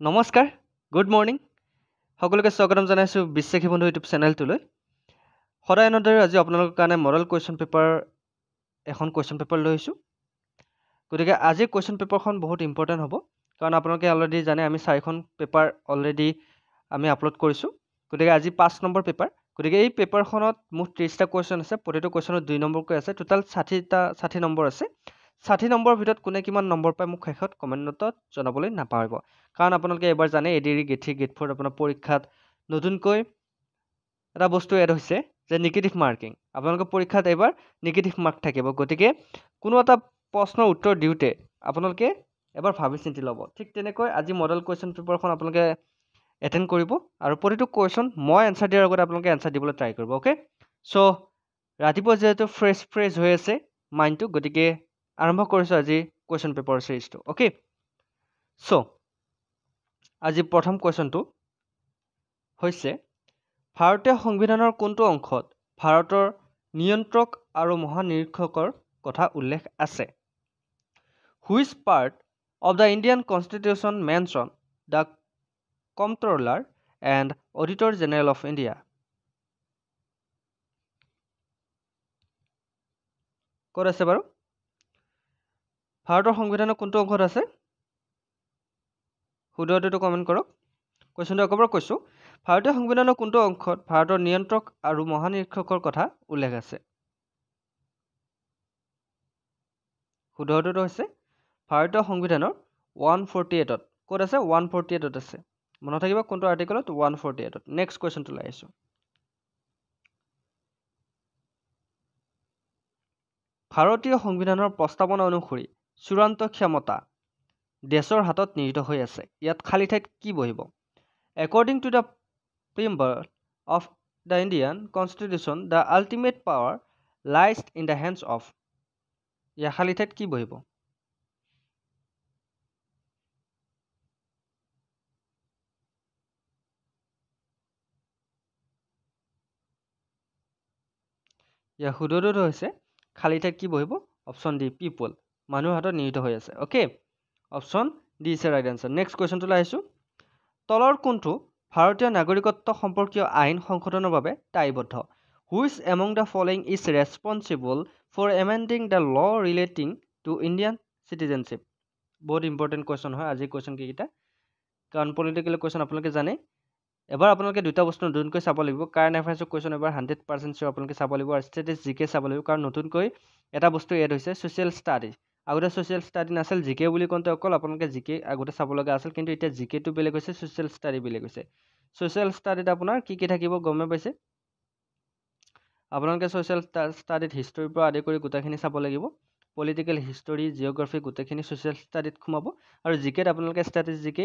নমস্কাৰ good morning সকলোকে স্বাগতম জনাইছোঁ বিশ্বাসী বন্ধু ইউটিউব চেনেলটোলৈ সদায় এনেদৰে আজি আপোনালোকৰ কাৰণে মডেল কুৱেশ্যন পেপাৰ এখন কুৱেশ্যন পেপাৰ লৈ আহিছোঁ গতিকে আজি কুৱেশ্যন পেপাৰখন বহুত ইম্পৰ্টেণ্ট হ'ব কাৰণ আপোনালোকে অলৰেডি জানে আমি 4খন পেপাৰ অলৰেডি আমি আপলোড কৰিছোঁ গতিকে আজি 5 নম্বৰ পেপাৰ গতিকে এই পেপাৰখনত মুঠ 30টা কুৱেশ্যন আছে প্ৰতিটো কুৱেশ্যনত 2 নম্বৰকৈ আছে টোটাল 60 নম্বৰ আছে 60 নম্বৰৰ ভিতৰত কোনে কিমান নম্বৰ পায় মোক শেষত কমেণ্টত জনাবলৈ নাপাহৰিব কাৰণ আপোনালোকে এবাৰ জানে এডিৰি গেট 3 গেট 4 আপোনাৰ পৰীক্ষাত নতুনকৈ এটা বস্তু এড হৈছে যে নিগেটিভ মাৰ্কিং আপোনালোকৰ পৰীক্ষাত এবাৰ নিগেটিভ মাৰ্ক থাকিব গতিকে কোনো এটা প্ৰশ্নৰ উত্তৰ দিওঁতে আপোনালোকে এবাৰ ভাবি চিন্তি ল'ব ঠিক তেনেকৈ আজি মডেল কুৱেশ্যন পেপাৰখন আপোনালোকে এটেণ্ড কৰিব আৰু প্ৰতিটো কুৱেশ্যন মই এনসাৰ দিয়াৰ আগতে আপোনালোকে এনসাৰ দিবলৈ ট্ৰাই কৰিব ওকে সো ৰাতিপুৱা যেহেতু ফ্ৰেছ হৈ আছে মাইণ্ডটো গতিকে আৰম্ভ কৰিছোঁ আজি কুৱেশ্যন পেপাৰ সিৰিজটো ওকে সো আজি প্ৰথম কুৱেশ্যনটো হৈছে ভাৰতীয় সংবিধানৰ কোনটো অংশত ভাৰতৰ নিয়ন্ত্ৰক আৰু মহানিৰীক্ষকৰ কথা উল্লেখ আছে which part of the Indian constitution mention the comptroller and auditor general of India ক'ত আছে বাৰু ভাৰতৰ সংবিধানৰ কোনটো অংশত আছে শুদ্ধটো কমেণ্ট কৰক কুৱেশ্যনটো একেবাৰে কৈছোঁ ভাৰতীয় সংবিধানৰ কোনটো অংশত ভাৰতৰ নিয়ন্ত্ৰক আৰু মহানিৰীক্ষকৰ কথা উল্লেখ আছে শুদ্ধটো হৈছে ভাৰতীয় সংবিধানৰ 148ত ক'ত আছে 148ত আছে মনত থাকিব কোনটো আৰ্টিকলত 148ত নেক্সট কুৱেশ্যনটো লৈ আহিছোঁ ভাৰতীয় সংবিধানৰ প্ৰস্তাৱনা অনুসৰি চূড়ান্ত ক্ষমতা দেশৰ হাতত নিহিত হৈ আছে ইয়াত খালী ঠাইত কি বহিব According to the preamble of the Indian Constitution, the ultimate power lies in the hands of ইয়াৰ খালী ঠাইত কি বহিব ইয়াৰ শুদ্ধটো হৈছে খালী ঠাইত কি বহিব অপশ্যন ডি পিপল মানুহৰ হাতত নিহিত হৈ আছে okay option D is right answer next কুৱেশ্যনটো লৈ আহিছোঁ তলৰ কোনটো ভাৰতীয় নাগৰিকত্ব সম্পৰ্কীয় আইন সংশোধনৰ বাবে দায়বদ্ধ which among the following is responsible for amending the law relating to Indian citizenship বহুত ইম্পৰ্টেণ্ট কুৱেশ্যন হয় আজি কুৱেশ্যন কেইটা কাৰণ পলিটিকেল কুৱেশ্যন আপোনালোকে জানে এবাৰ আপোনালোকে দুটা বস্তু নতুনকৈ চাব লাগিব কাৰেণ্ট এফেয়াৰ্ছৰ কুৱেশ্যন এবাৰ 100% চিয়ৰ আপোনালোকে চাব লাগিব আৰু ষ্টেটিছ জিকে চাব লাগিব কাৰণ নতুনকৈ এটা বস্তু এড হৈছে ছ'চিয়েল ষ্টাডি আগতে ছ'চিয়েল ষ্টাডি নাছিল জিকে বুলি কওঁতে অকল আপোনালোকে জিকে আগতে চাব লগা আছিল কিন্তু এতিয়া জিকেটো বেলেগ হৈছে ছ'চিয়েল ষ্টাডি বেলেগ হৈছে ছ'চিয়েল ষ্টাডিত আপোনাৰ কি থাকিব গমে পাইছে আপোনালোকে ছ'চিয়েল ষ্টাডিত হিষ্টৰীৰ পৰা আদি কৰি গোটেইখিনি চাব লাগিব পলিটিকেল হিষ্টৰী জিঅ'গ্ৰাফি গোটেইখিনি ছ'চিয়েল ষ্টাডিত সোমাব আৰু জিকেত আপোনালোকে ষ্টেটিছ জিকে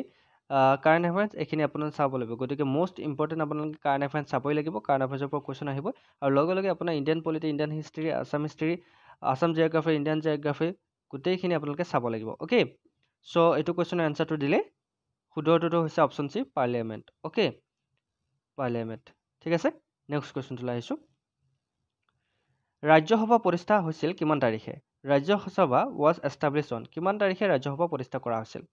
কাৰেণ্ট এফেয়াৰ্ছ এইখিনি আপোনালোকে চাব লাগিব গতিকে মোষ্ট ইম্পৰ্টেণ্ট আপোনালোকে কাৰেণ্ট এফেয়াৰ্ছ চাবই লাগিব কাৰেণ্ট এফেয়াৰ্ছৰ পৰা কুৱেশ্যন আহিব আৰু লগে লগে আপোনাৰ Indian polity Indian history Assam history Assam geography Indian geography গোটেইখিনি আপোনালোকে চাব লাগিব অ'কে চ' এইটো কুৱেশ্যনৰ এনচাৰটো দিলে শুদ্ধটো হৈছে option C parliament okay parliament ঠিক আছে নেক্সট কুৱেশ্যনটো লৈ আহিছোঁ ৰাজ্যসভা প্ৰতিষ্ঠা হৈছিল কিমান তাৰিখে ৰাজ্যসভা ৱাজ এষ্টাব্লিছ অন কিমান তাৰিখে ৰাজ্যসভা প্ৰতিষ্ঠা কৰা হৈছিল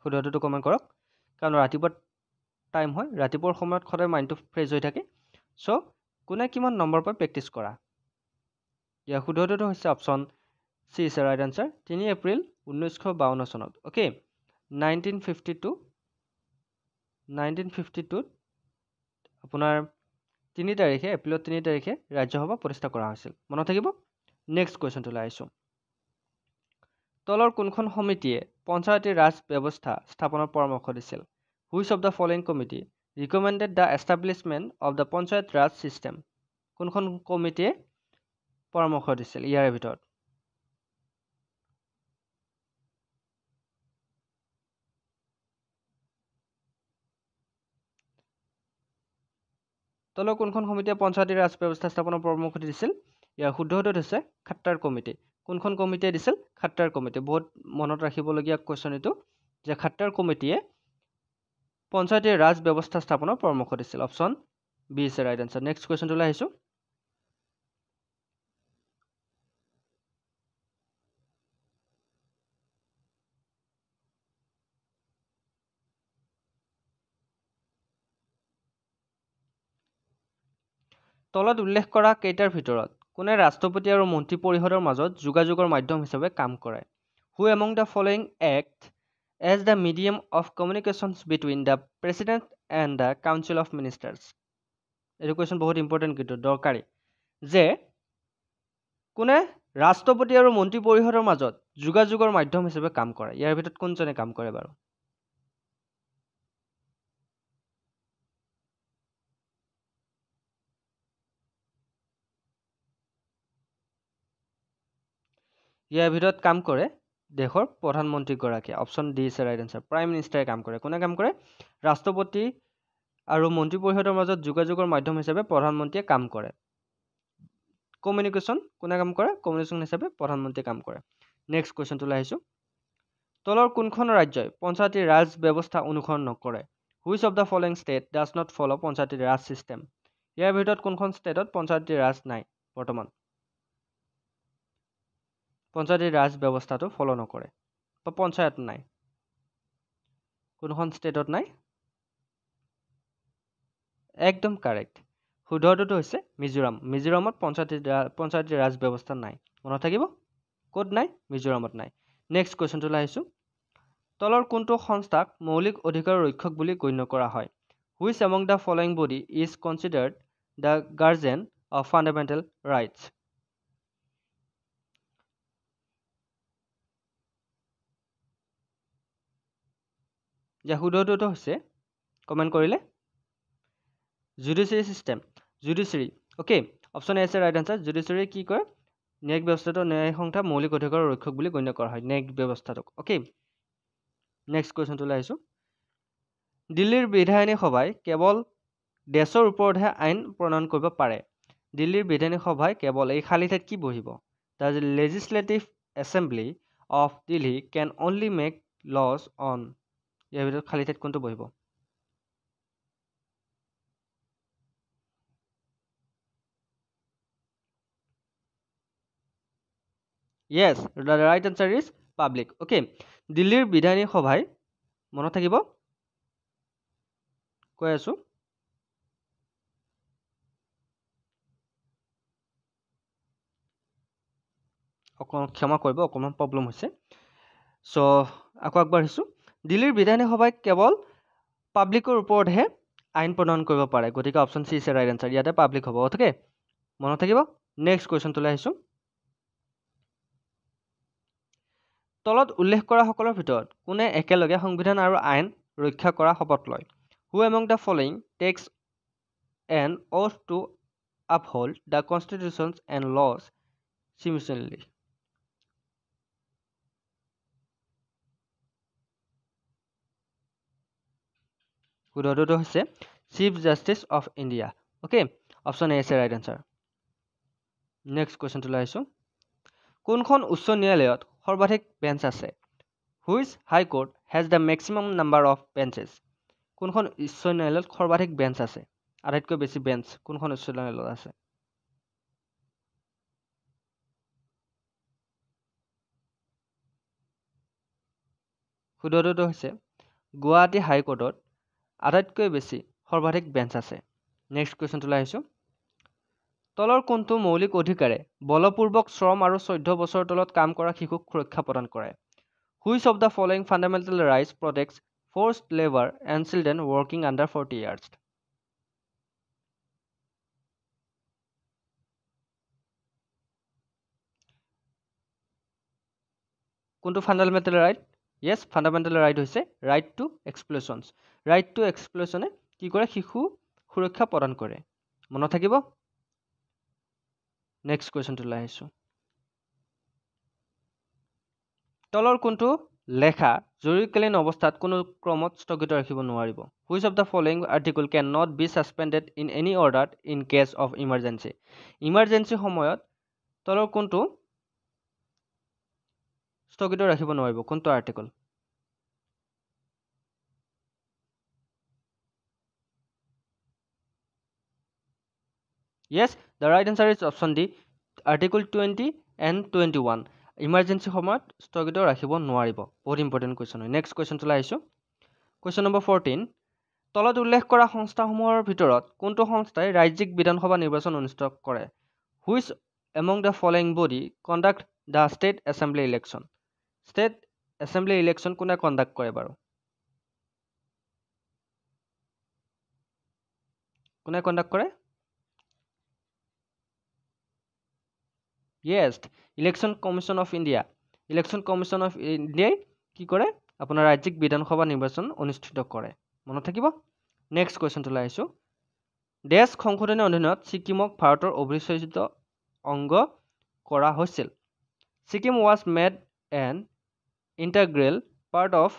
শুদ্ধটো কমেণ্ট কৰক কাৰণ ৰাতিপুৱা টাইম হয় ৰাতিপুৱাৰ সময়ত সদায় মাইণ্ডটো ফ্ৰেছ হৈ থাকে চ' কোনে কিমান নম্বৰ পাই প্ৰেক্টিছ কৰা ইয়াৰ শুদ্ধটো হৈছে option C is right answer 3 April 1952 চনত অ'কে 1952 আপোনাৰ 3 তাৰিখে এপ্ৰিলত 3 তাৰিখে ৰাজ্যসভা প্ৰতিষ্ঠা কৰা হৈছিল মনত থাকিব নেক্সট কুৱেশ্যনটো লৈ আহিছোঁ তলৰ কোনখন সমিতিয়ে পঞ্চায়তী ৰাজ ব্যৱস্থা স্থাপনৰ পৰামৰ্শ দিছিল which of the following committee recommended the establishment of the panchayat Raj system কোনখন কমিটিয়ে পৰামৰ্শ দিছিল ইয়াৰে ভিতৰত তলৰ কোনখন সমিতিয়ে পঞ্চায়তী ৰাজ ব্যৱস্থা স্থাপনৰ পৰামৰ্শ দিছিল ইয়াৰ শুদ্ধটো হৈছে খাট্টাৰ কমিটি কোনখন কমিটিয়ে দিছিল খাট্টাৰ কমিটি বহুত মনত ৰাখিবলগীয়া কুৱেশ্যন এইটো যে খাট্টাৰ কমিটিয়ে পঞ্চায়তী ৰাজ ব্যৱস্থা স্থাপনৰ পৰামৰ্শ দিছিল option B is right answer next কুৱেশ্যনটো লৈ আহিছোঁ। তলত উল্লেখ কৰা কেইটাৰ ভিতৰত কোনে ৰাষ্ট্ৰপতি আৰু মন্ত্ৰী পৰিষদৰ মাজত যোগাযোগৰ মাধ্যম হিচাপে কাম কৰে? Who among the following act as the medium of communications between the president and the council of ministers? এইটো কুৱেশ্যন বহুত ইম্পৰ্টেণ্ট কিন্তু দৰকাৰী যে কোনে ৰাষ্ট্ৰপতি আৰু মন্ত্ৰী পৰিষদৰ মাজত যোগাযোগৰ মাধ্যম হিচাপে কাম কৰে? ইয়াৰ ভিতৰত কোনজনে কাম কৰে বাৰু? ইয়াৰ ভিতৰত কাম কৰে দেশৰ প্ৰধানমন্ত্ৰীগৰাকীয়ে। Option D is right answer. Prime মিনিষ্টাৰে কাম কৰে। কোনে কাম কৰে? ৰাষ্ট্ৰপতি আৰু মন্ত্ৰী পৰিষদৰ মাজত যোগাযোগৰ মাধ্যম হিচাপে প্ৰধানমন্ত্ৰীয়ে কাম কৰে। কমিউনিকেশ্যন কোনে কাম কৰে? কমিউনিকেশ্যন হিচাপে প্ৰধানমন্ত্ৰীয়ে কাম কৰে। নেক্সট কুৱেশ্যনটোলৈ আহিছোঁ। তলৰ কোনখন ৰাজ্যই পঞ্চায়তী ৰাজ ব্যৱস্থা অনুসৰণ নকৰে? Which of the following state does not follow panchayati raj system? ইয়াৰ ভিতৰত কোনখন ষ্টেটত পঞ্চায়তী ৰাজ নাই বৰ্তমান? পঞ্চায়তী ৰাজ ব্যৱস্থাটো ফলো নকৰে বা পঞ্চায়ত নাই। কোনখন ষ্টেটত নাই? একদম কাৰেক্ট। শুদ্ধটোতো হৈছে মিজোৰাম। মিজোৰামত পঞ্চায়তী ৰাজ ব্যৱস্থা নাই। মনত থাকিব ক'ত নাই? মিজোৰামত নাই। নেক্সট কুৱেশ্যনটোলৈ আহিছোঁ। তলৰ কোনটো সংস্থাক মৌলিক অধিকাৰৰ ৰক্ষক বুলি গণ্য কৰা হয়? Which among the following body is considered the guardian of fundamental rights? শুদ্ধটোতো হৈছে কমেণ্ট কৰিলে judiciary system. Judiciary okay option A আছে ৰাইট আনচাৰ। জুডিচিয়াৰী কি কৰে? ন্যায়িক ব্যৱস্থাটো ন্যায়িক সংস্থা মৌলিক অধিকাৰৰ ৰক্ষক বুলি গণ্য কৰা হয় ন্যায়িক ব্যৱস্থাটোক। অ'কে নেক্সট কুৱেশ্যনটোলৈ আহিছোঁ। দিল্লীৰ বিধায়িনী সভাই কেৱল দেশৰ ওপৰতহে আইন প্ৰণয়ন কৰিব পাৰে। দিল্লীৰ বিধায়িনী সভাই কেৱল এই খালী ঠাইত কি বহিব? The legislative assembly of Delhi can only make laws on. ইয়াৰ ভিতৰত খালী ঠাইত কোনটো বহিব? Yes, the right answer is public. Okay, দিল্লীৰ বিধায়িনী সভাই মনত থাকিব কৈ আছো ক্ষমা কৰিব অকণমান প্ৰব্লেম হৈছে। চ' আকৌ আগবাঢ়িছোঁ। দিল্লীৰ বিধায়িনী সভাই কেৱল পাব্লিকৰ ওপৰতহে আইন প্ৰণয়ন কৰিব পাৰে। গতিকে option C is right answer. ইয়াতে পাব্লিক হ'ব। অ'কে মনত থাকিব। নেক্সট কুৱেশ্যনটোলৈ আহিছোঁ। তলত উল্লেখ কৰা সকলৰ ভিতৰত কোনে একেলগে সংবিধান আৰু আইন ৰক্ষা কৰা শপত লয়? Who among the following takes an oath to uphold the constitutions and laws simultaneously? শুদ্ধটো হৈছে chief justice of India. Okay option A আছে ৰাইট আনচাৰ। নেক্সট কুৱেশ্যনটোলৈ আহিছোঁ। কোনখন উচ্চ ন্যায়ালয়ত সৰ্বাধিক বেঞ্চ আছে? Which high court has the maximum number of benches? কোনখন উচ্চ ন্যায়ালয়ত সৰ্বাধিক বেঞ্চ আছে? আটাইতকৈ বেছি বেঞ্চ কোনখন উচ্চ ন্যায়ালয়ত আছে? শুদ্ধটো হৈছে গুৱাহাটী হাইকোৰ্টত আটাইতকৈ বেছি সৰ্বাধিক বেঞ্চ আছে। নেক্সট কুৱেশ্যনটোলৈ আহিছোঁ। তলৰ কোনটো মৌলিক অধিকাৰে বলপূৰ্বক শ্ৰম আৰু 14 বছৰৰ তলত কাম কৰা শিশুক সুৰক্ষা প্ৰদান কৰে? Which of the following fundamental rights protects forced labour and children working under 40 years? কোনটো fundamental right? Yes fundamental right হৈছে right to exploitations. Right to এক্সপ্ল'শ্যনে কি কৰে? শিশু সুৰক্ষা প্ৰদান কৰে। মনত থাকিব। নেক্সট কুৱেশ্যনটোলৈ আহিছোঁ। তলৰ কোনটো লেখা জৰুৰীকালীন অৱস্থাত কোনো ক্ৰমত স্থগিত ৰাখিব নোৱাৰিব? Which of the following article can not be suspended in any order in case of emergency? Emergency সময়ত তলৰ কোনটো স্থগিত ৰাখিব নোৱাৰিব? কোনটো article? Yes, the right answer is option D, Article 20 and 21. Emergency সময়ত স্থগিত ৰাখিব নোৱাৰিব। বহুত ইম্পৰ্টেণ্ট কুৱেশ্যন হয়। নেক্সট কুৱেশ্যনটোলৈ আহিছোঁ। Question number 14. তলত উল্লেখ কৰা সংস্থাসমূহৰ ভিতৰত কোনটো সংস্থাই ৰাজ্যিক বিধানসভা নিৰ্বাচন অনুষ্ঠিত কৰে? Which among the following body conduct the state assembly election? State assembly election কোনে কণ্ডাক্ট কৰে বাৰু? কোনে কণ্ডাক্ট কৰে? Yes, election commission of India. Election commission of ইণ্ডিয়াই কি কৰে? আপোনাৰ ৰাজ্যিক বিধানসভা নিৰ্বাচন অনুষ্ঠিত কৰে। মনত থাকিব। নেক্সট কুৱেশ্যনটোলৈ আহিছোঁ। ডেছ সংশোধনী অধীনত ছিকিমক ভাৰতৰ অবিচ্ছেদ্য অংগ কৰা হৈছিল। Sikkim was made an integral part of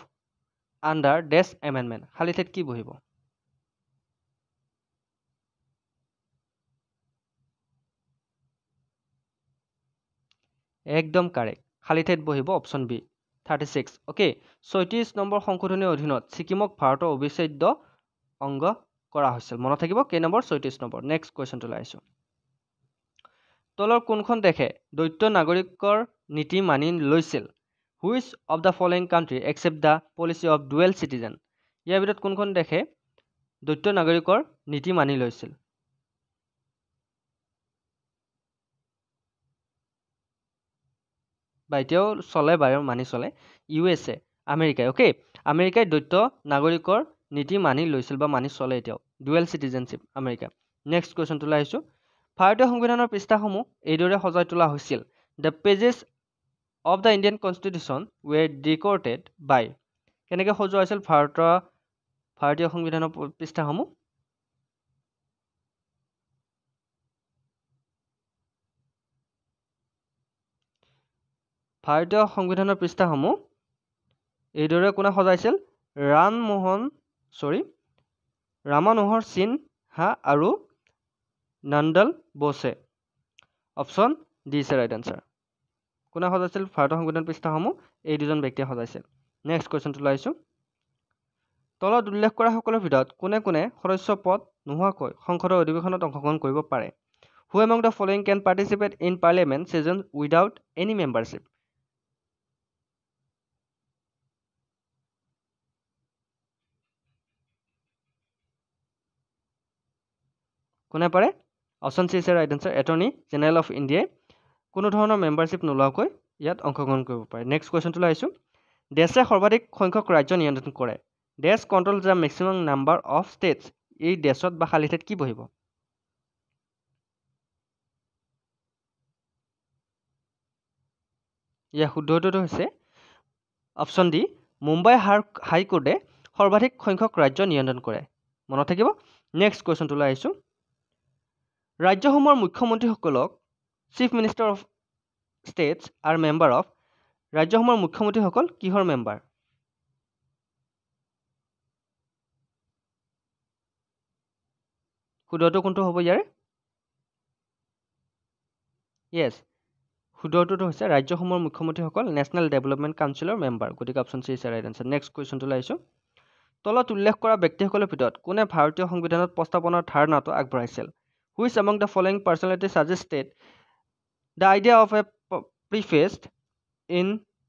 under this amendment. খালী ঠাইত কি বহিব? একদম কাৰেক্ট। খালী ঠাইত বহিব অপশ্যন বি 36। অ'কে, 36 নম্বৰ সংশোধনীৰ অধীনত ছিকিমক ভাৰতৰ অবিচ্ছেদ্য অংগ কৰা হৈছিল। মনত থাকিব কেই নম্বৰ? 36 নম্বৰ। নেক্সট কুৱেশ্যনটোলৈ আহিছোঁ। তলৰ কোনখন দেশে দ্বৈত নাগৰিকৰ নীতি মানি লৈছিল? Which of the following country accept the policy of dual citizen? ইয়াৰ ভিতৰত কোনখন দেশে দ্বৈত নাগৰিকৰ নীতি মানি লৈছিল? বা এতিয়াও চলে বাৰু, মানি চলে। USA, আমেৰিকাই। অ'কে, আমেৰিকাই দ্বৈত নাগৰিকৰ নীতি মানি লৈছিল বা মানি চলে এতিয়াও। Dual citizenship America. নেক্সট কুৱেশ্যনটোলৈ আহিছোঁ। ভাৰতীয় সংবিধানৰ পৃষ্ঠাসমূহ এইদৰে সজাই তোলা হৈছিল। The pages of the Indian constitution were decorated by. কেনেকৈ সজোৱা হৈছিল ভাৰতীয় সংবিধানৰ পৃষ্ঠাসমূহ? ভাৰতীয় সংবিধানৰ পৃষ্ঠাসমূহ এইদৰে কোনে সজাইছিল? ৰামানোহৰ সিনহা আৰু নন্দল বোছে। Option D is right answer. কোনে সজাইছিল ভাৰতীয় সংবিধান পৃষ্ঠাসমূহ? এই দুজন ব্যক্তিয়ে সজাইছিল। নেক্সট কুৱেশ্যনটোলৈ আহিছোঁ। তলত উল্লেখ কৰা সকলৰ ভিতৰত কোনে কোনে সদস্য পদ নোহোৱাকৈ সংসদৰ অধিৱেশনত অংশগ্ৰহণ কৰিব পাৰে? Who among the following can participate in parliament session without any membership? কোনে পাৰে? Option C is right answer. Attorney general of ইণ্ডিয়াই কোনো ধৰণৰ মেম্বাৰশ্বিপ নোলোৱাকৈ ইয়াত অংশগ্ৰহণ কৰিব পাৰে। নেক্সট কুৱেশ্যনটোলৈ আহিছোঁ। ডেছে সৰ্বাধিক সংখ্যক ৰাজ্য নিয়ন্ত্ৰণ কৰে। This control the maximum number of states. এই ডেছত বা খালী ঠাইত কি বহিব? ইয়াৰ শুদ্ধ উত্তৰটো হৈছে অপশ্যন ডি, মুম্বাই হাইকোৰ্টে সৰ্বাধিক সংখ্যক ৰাজ্য নিয়ন্ত্ৰণ কৰে। মনত থাকিব। নেক্সট কুৱেশ্যনটোলৈ আহিছোঁ। ৰাজ্যসমূহৰ মুখ্যমন্ত্ৰীসকলক চিফ মিনিষ্টাৰ অফ ষ্টেটছ আৰু মেম্বাৰ অফ। ৰাজ্যসমূহৰ মুখ্যমন্ত্ৰীসকল কিহৰ মেম্বাৰ? শুদ্ধটো কোনটো হ'ব ইয়াৰে? য়েছ, শুদ্ধটো হৈছে ৰাজ্যসমূহৰ মুখ্যমন্ত্ৰীসকল নেশ্যনেল ডেভেলপমেণ্ট কাউন্সিলৰ মেম্বাৰ। গতিকে option C is right answer. Next কুৱেশ্যনটোলৈ আহিছোঁ। তলত উল্লেখ কৰা ব্যক্তিসকলৰ ভিতৰত কোনে ভাৰতীয় সংবিধানত প্ৰস্তাৱনাৰ ধাৰণাটো আগবঢ়াইছিল? Which among the following personality suggested the idea of a preface in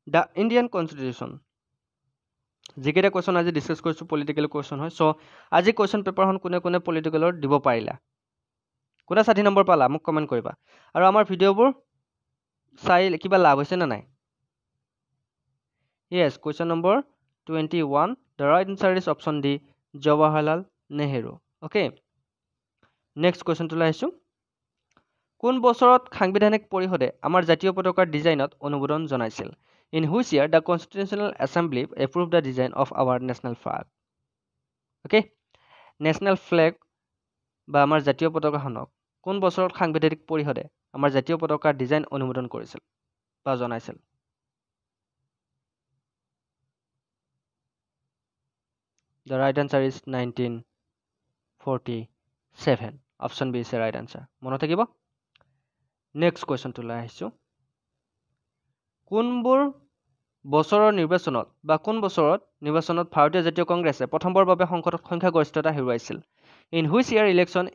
the Indian constitution? যিকেইটা কুৱেশ্যন আজি ডিছকাছ কৰিছোঁ পলিটিকেল কুৱেশ্যন হয়। চ' আজি কুৱেশ্যন পেপাৰখন কোনে কোনে পলিটিকেলৰ দিব পাৰিলা? কোনে 60 নম্বৰ পালা? মোক কমেণ্ট কৰিবা। আৰু আমাৰ ভিডিঅ'বোৰ চাই কিবা লাভ হৈছে নে নাই? Yes, question number 21, the right answer is option D, Jawaharlal Nehru. Okay, next কুৱেশ্যনটোলৈ আহিছোঁ। কোন বছৰত সাংবিধানিক পৰিষদে আমাৰ জাতীয় পতাকাৰ ডিজাইনত অনুমোদন জনাইছিল? In which year the constitutional assembly approve the design of our national flag? Okay, national flag বা আমাৰ জাতীয় পতাকাখনক কোন বছৰত সাংবিধানিক পৰিষদে আমাৰ জাতীয় পতাকাৰ ডিজাইন অনুমোদন কৰিছিল বা জনাইছিল? The right answer is 1947. Option B is the right answer. মনত থাকিব। নেক্সট কুৱেশ্যনটোলৈ আহিছোঁ। কোন বছৰত নিৰ্বাচনত ভাৰতীয় জাতীয় কংগ্ৰেছে প্ৰথমবাৰৰ বাবে সংসদত সংখ্যাগৰিষ্ঠতা হেৰুৱাইছিল? In which year election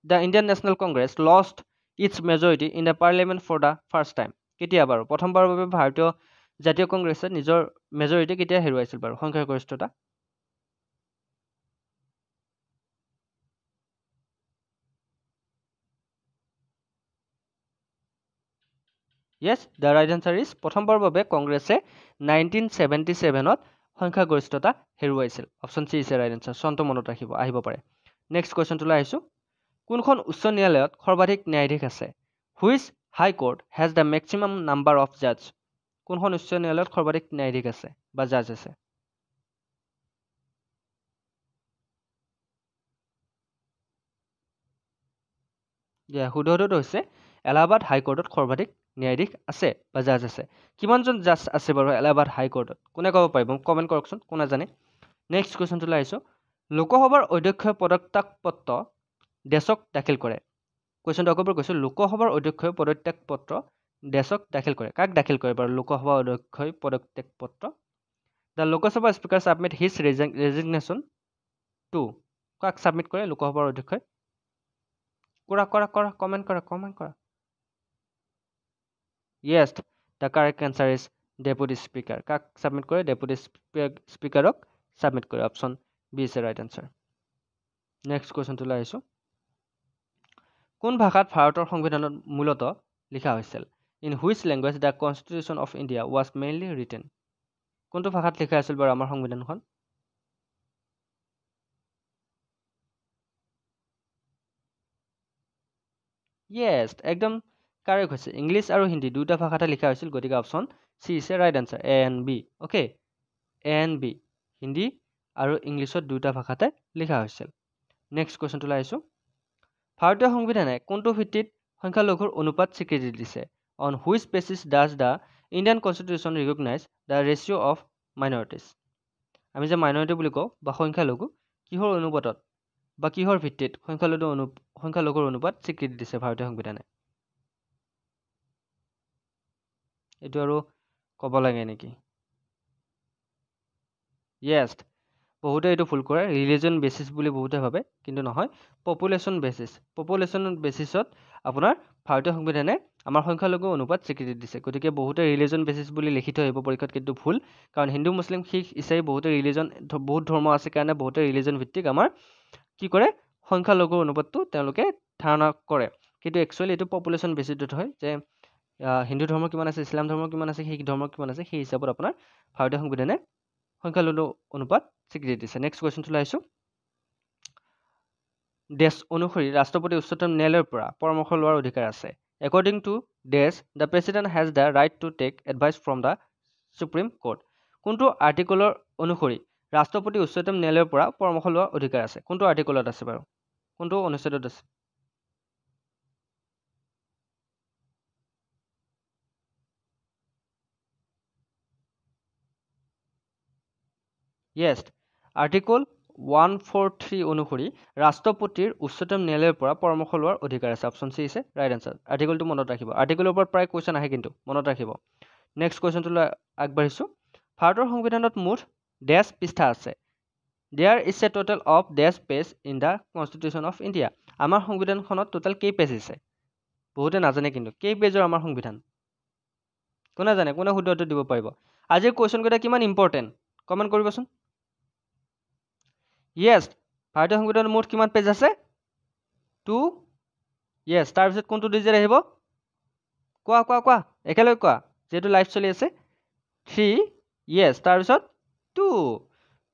the Indian National Congress lost its majority in the parliament for the first time? কেতিয়া বাৰু প্ৰথমবাৰৰ বাবে ভাৰতীয় জাতীয় কংগ্ৰেছে নিজৰ মেজৰিটি কেতিয়া হেৰুৱাইছিল বাৰু, সংখ্যাগৰিষ্ঠতা? Yes, the right answer is প্ৰথমবাৰৰ বাবে কংগ্ৰেছে 1977ত সংখ্যাগৰিষ্ঠতা হেৰুৱাইছিল। Option C is right answer. চনটো মনত ৰাখিব আহিব পাৰে। নেক্সট কুৱেশ্যনটোলৈ আহিছোঁ। কোনখন উচ্চ ন্যায়ালয়ত সৰ্বাধিক ন্যায়াধীশ আছে? Which high court has the maximum number of জাজ? কোনখন উচ্চ ন্যায়ালয়ত সৰ্বাধিক ন্যায়াধীশ আছে বা জাজ আছে? শুদ্ধটো হৈছে এলাহাবাদ হাইকোৰ্টত সৰ্বাধিক ন্যায়াধীশ আছে বা জাজ আছে। কিমানজন জাজ আছে বাৰু এলাহাবাদ হাইকোৰ্টত? কোনে ক'ব পাৰিব? কমেণ্ট কৰকচোন কোনে জানে। নেক্সট কুৱেশ্যনটোলৈ আহিছোঁ। লোকসভাৰ অধ্যক্ষই পদত্যাগ পত্ৰ দেশক দাখিল কৰে। কুৱেশ্যনটো আকৌ কৈছোঁ, লোকসভাৰ অধ্যক্ষই পদত্যাগ পত্ৰ দেশক দাখিল কৰে। কাক দাখিল কৰে বাৰু লোকসভাৰ অধ্যক্ষই পদত্যাগ পত্ৰ? The Lok Sabha speaker submit his resignation to. কাক ছাবমিট কৰে লোকসভাৰ অধ্যক্ষই? কৰা কমেণ্ট কৰা। Yes, the correct answer is deputy speaker. কাক ছাবমিট কৰে? ডেপুটি স্পীকাৰক ছাবমিট কৰে। Option B is right answer. Next কুৱেশ্যনটোলৈ আহিছোঁ। কোন ভাষাত ভাৰতৰ সংবিধানত মূলতঃ লিখা হৈছিল? In which language the constitution of India was mainly written? কোনটো ভাষাত লিখা হৈছিল বাৰু আমাৰ সংবিধানখন? Yes, একদম কাৰেক্ট হৈছে। ইংলিছ আৰু হিন্দী দুটা ভাষাতে লিখা হৈছিল। গতিকে option C is right answer. A and B. Okay, A and B Hindi আৰু ইংলিছত দুটা ভাষাতে লিখা হৈছিল। নেক্সট কুৱেশ্যনটোলৈ আহিছোঁ। ভাৰতীয় সংবিধানে কোনটো ভিত্তিত সংখ্যালঘুৰ অনুপাত স্বীকৃতি দিছে? On which basis does the Indian constitution recognize the ratio' of minorities? আমি যে মাইনৰিটি বুলি কওঁ বা সংখ্যালঘু, কিহৰ অনুপাতত বা কিহৰ ভিত্তিত সংখ্যালঘুৰ অনুপাত স্বীকৃতি দিছে ভাৰতীয় সংবিধানে? এইটো আৰু ক'ব লাগে নেকি? Yes, বহুতে এইটো ভুল কৰে। ৰিলিজন বেচিছ বুলি বহুতে ভাবে, কিন্তু নহয়, পপুলেশ্যন বেচিছ। পপুলেশ্যন বেচিছত আপোনাৰ ভাৰতীয় সংবিধানে আমাৰ সংখ্যালঘু অনুপাত স্বীকৃতি দিছে। গতিকে বহুতে ৰিলিজন বেচিছ বুলি লিখি থৈ আহিব পৰীক্ষাত, কিন্তু ভুল। কাৰণ হিন্দু মুছলিম শিখ ইছাই বহুতে বহুত ধৰ্ম আছে কাৰণে বহুতে ৰিলিজন ভিত্তিক আমাৰ কি কৰে? সংখ্যালঘুৰ অনুপাতটো তেওঁলোকে ধাৰণা কৰে। কিন্তু একচুৱেলি এইটো পপুলেশ্যন বেচিছত হয়, যে হিন্দু ধৰ্ম কিমান আছে, ইছলাম ধৰ্ম কিমান আছে, শিখ ধৰ্ম কিমান আছে, সেই হিচাপত আপোনাৰ ভাৰতীয় সংবিধানে সংখ্যালঘু অনুপাত স্বীকৃতি দিছে। নেক্সট কুৱেশ্যনটোলৈ আহিছোঁ। দেশ অনুসৰি ৰাষ্ট্ৰপতি উচ্চতম ন্যায়ালয়ৰ পৰা পৰামৰ্শ লোৱাৰ অধিকাৰ আছে। একৰ্ডিং টু দেশ the president has the right to take advice from the supreme court? কোনটো আৰ্টিকলৰ অনুসৰি ৰাষ্ট্ৰপতি উচ্চতম ন্যায়ালয়ৰ পৰা পৰামৰ্শ লোৱাৰ অধিকাৰ আছে? কোনটো আৰ্টিকলত আছে বাৰু? কোনটো অনুচ্ছেদত আছে? Yes, আৰ্টিকল 143 অনুসৰি ৰাষ্ট্ৰপতিৰ উচ্চতম ন্যায়ালয়ৰ পৰা পৰামৰ্শ লোৱাৰ অধিকাৰ আছে। Option C is right answer. আৰ্টিকলটো মনত ৰাখিব। আৰ্টিকলৰ ওপৰত প্ৰায় কুৱেশ্যন আহে, কিন্তু মনত ৰাখিব। নেক্সট কুৱেশ্যনটোলৈ আগবাঢ়িছোঁ। ভাৰতৰ সংবিধানত মুঠ ডেছ পৃষ্ঠা আছে? There is a total of dash page in the constitution of India? আমাৰ সংবিধানখনত টোটেল কেই পেজ আছে? বহুতে নাজানে, কিন্তু কেই পেজৰ আমাৰ সংবিধান? কোনে জানে? কোনে শুদ্ধ উত্তৰ দিব পাৰিব? আজিৰ কুৱেশ্যনকেইটা কিমান ইম্পৰ্টেণ্ট কমেণ্ট কৰিবচোন। Yes, ভাৰতীয় সংবিধানৰ মুঠ কিমান পেজ আছে? 2। Yes, তাৰপিছত কোনটো ডিজিট আহিব? কোৱা একেলগে কোৱা, যিহেতু লাইভ চলি আছে। 3। Yes, তাৰপিছত 2।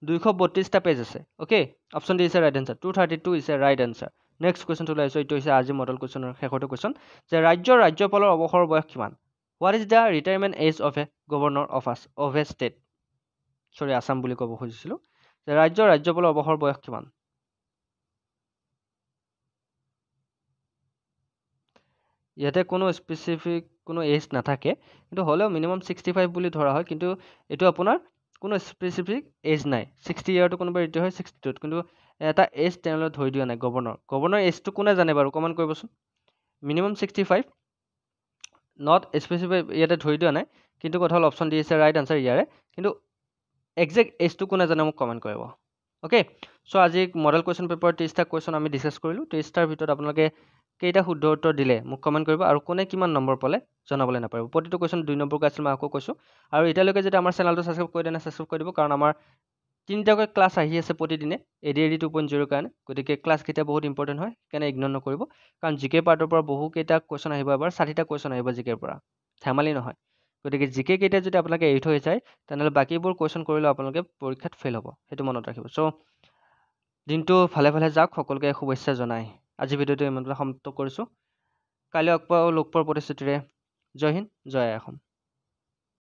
232টা পেজ আছে। Okay, option D is right answer. 232 is right answer. Next কুৱেশ্যনটোলৈ আহিছোঁ। এইটো হৈছে আজি মডেল কুৱেশ্যনৰ শেষৰটো কুৱেশ্যন, যে ৰাজ্যপালৰ অৱসৰৰ বয়স কিমান? What is the retirement age of a governor of a state? Assam বুলি ক'ব খুজিছিলোঁ। যে ৰাজ্যপালৰ অৱসৰ বয়স কিমান? ইয়াতে কোনো স্পেচিফিক কোনো এজ নাথাকে, কিন্তু হ'লেও মিনিমাম 65 বুলি ধৰা হয়। কিন্তু এইটো আপোনাৰ কোনো স্পেচিফিক এজ নাই। 60 ইয়াৰটো কোনোবা ৰিটায়াৰ হয় 62ত, কিন্তু এটা এজ তেওঁলোকে ধৰি দিয়া নাই। গভৰ্ণৰ এজটো কোনে জানে বাৰু? কমেণ্ট কৰিবচোন। মিনিমাম 65 নট স্পেচিফাই ইয়াতে ধৰি দিয়া নাই, কিন্তু কথা হ'ল option D is right answer ইয়াৰে। কিন্তু একজেক্ট এজটো কোনে জানে মোক কমেণ্ট কৰিব। অ'কে, চ' আজি মডেল কুৱেশ্যন পেপাৰ 30টা কুৱেশ্যন আমি ডিছকাছ কৰিলোঁ। 30টাৰ ভিতৰত আপোনালোকে কেইটা শুদ্ধ উত্তৰ দিলে মোক কমেণ্ট কৰিব, আৰু কোনে কিমান নম্বৰ পালে জনাবলৈ নাপাৰিব। প্ৰতিটো কুৱেশ্যন 2 নম্বৰকৈ আছিল, মই আকৌ কৈছোঁ। আৰু এতিয়ালৈকে যদি আমাৰ চেনেলটো ছাবস্ক্ৰাইব কৰি দিয়া নাই, ছাবস্ক্ৰাইব কৰি দিব, কাৰণ আমাৰ 3টাকৈ ক্লাছ আহি আছে প্ৰতিদিনে ADAD 2.0 কাৰণে। গতিকে ক্লাছকেইটা বহুত ইম্পৰ্টেণ্ট হয়, সেইকাৰণে ইগন'ৰ নকৰিব। কাৰণ জিকে পাৰ্টৰ পৰা বহুকেইটা কুৱেশ্যন আহিব, এবাৰ 60টা কুৱেশ্যন আহিব জিকেৰ পৰা। ধেমালি নহয় গতিকে জিকে কেইটা যদি আপোনালোকে এৰি থৈ যায় তেনেহ'লে বাকীবোৰ কুৱেশ্যন কৰিলেও আপোনালোকে পৰীক্ষাত ফেইল হ'ব সেইটো মনত ৰাখিব চ' দিনটো ভালে ভালে যাওক সকলোকে শুভেচ্ছা জনাই আজি ভিডিঅ'টো ইমানতে সমাপ্ত কৰিছোঁ কাইলৈ আকৌ লগ পোৱাৰ প্ৰতিশ্ৰুতিৰে জয় হিন্দ জয় অসম